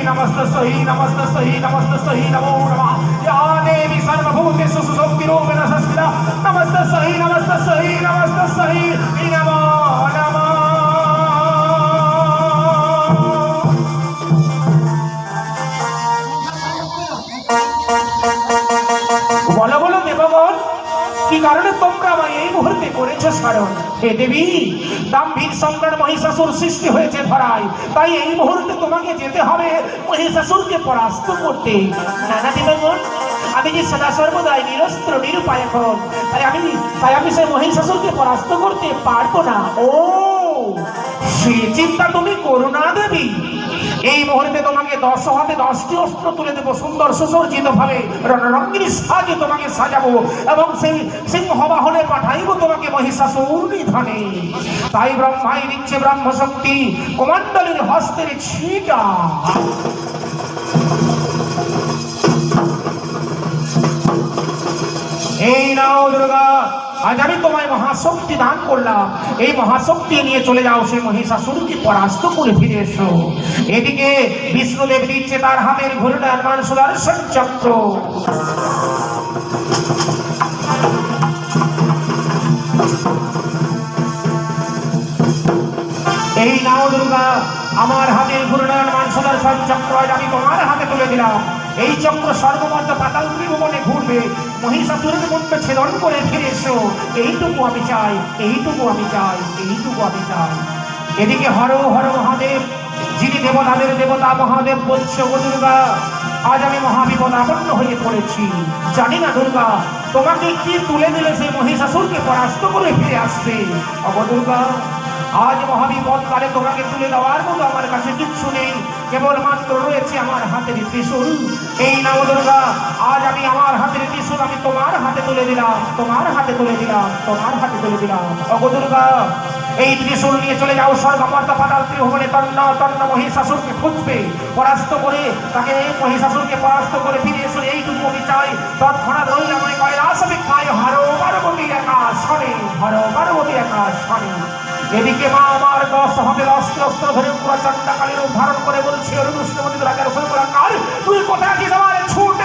नमस्तस्यै नमस्तस्यै नमस्तस्यै नमो नमः या देवी सर्वभूतेषु सुशक्तिरूपेण संस्थिता नमस्तस्यै नमस्तस्यै नमस्तस्यै नमो नमः। বলো বলো দেবগণ, কি কারণে তোমরা আমার এই মুহূর্তে করেছো স্মরণ? হে দেবী, দাম্ভীর সম্রাট মহিষাসুর সৃষ্টি হয়েছে ধরায়, তাই এই মুহূর্তে তোমাকে যেতে হবে মহিষাসুরকে পরাস্ত করতে। নানা দেবগণ, আমি যে সদা সর্বদাই নিরস্ত্র নিরুপায় এখন, তাই আমি সেই মহিষাসুরকে পরাস্ত করতে পারবো না। ও, সে চিন্তা তুমি করো না দেবী। এই মুহূর্তে তোমাকে 10 হাতে 10টি অস্ত্র তুলে দেবো, সুন্দর সুসজ্জিত ভাবে রণরঙ্গিন সাজে তোমাকে সাজাবো এবং সেই সিংহবাহনে পাঠাইবো তোমাকে মহিষাসুর নিধনে। তাই ব্রহ্মাই দিচ্ছে ব্রহ্ম শক্তি কমণ্ডলের হস্তের ছিটা। এই নাও দুর্গা, আজ আমি তোমায় মহাশক্তি দান করলাম, এই মহাশক্তি নিয়ে চলে যাও সেই মহিষাসুরকে পরাস্ত করে ফিরে এসো। এদিকে বিষ্ণুদেব দিচ্ছে তার হাতের ঘূর্ণায়মান সুদর্শন চক্র। এই নাও দুর্গা, আমার হাতের ঘূর্ণায়মান সুদর্শন চক্র আজ আমি তোমার হাতে তুলে দিলাম। এই চক্র সর্বমধ্য পাতাল ত্রিভুবনে ঘুরবে, মহিষাসুরের মুন্ড ছেদন করে ফিরে এসো। এইটুকু আমি চাই, এইটুকু আমি চাই, এইটুকু আমি চাই। এদিকে হর হর মহাদেব, যিনি দেবতাদের দেবতা মহাদেব বলছে, ও দুর্গা, আজ আমি মহাবিপদাপন্ন হয়ে পড়েছি। জানি না দুর্গা, তোমাকে কি তুলে দিলে সেই মহিষাসুরকে পরাস্ত করে ফিরে আসবে। অব দুর্গা, আজ মহাবিপদ কালে তোমাকে তুলে দেওয়ার মতো আমার কাছে কিচ্ছু নেই, কেবলমাত্র রয়েছে আমার হাতের ত্রিশূল। এই নাও দুর্গা, আজ আমি আমার হাতের ত্রিশূল আমি তোমার হাতে তুলে দিলাম, তোমার হাতে তুলে দিলাম, তোমার হাতে তুলে দিলাম। ওগো দুর্গা, এই ত্রিশূল নিয়ে চলে যাও স্বর্গমর্ত পাতাল ত্রিভুবনে, তন্ন তন্ন মহিষাসুরকে খুঁজবে, পরাস্ত করে তাকে মহিষাসুরকে পরাস্ত করে ফিরে এসো। এইটুকু আমি চাই। তৎক্ষণাৎ রইলাম আমি কৈলাস অপেক্ষায় হর পার্বতী একা শনে, হর পার্বতী একা শনে। এদিকে মা আমার 10 হাতে 10টি অস্ত্র ধরে পুরো চণ্ডাকালীর উদ্ধারণ করে বলছে, অরুণুষ্ণমতি রাজার কাল তুই কোথায় আছিস আমার ছুট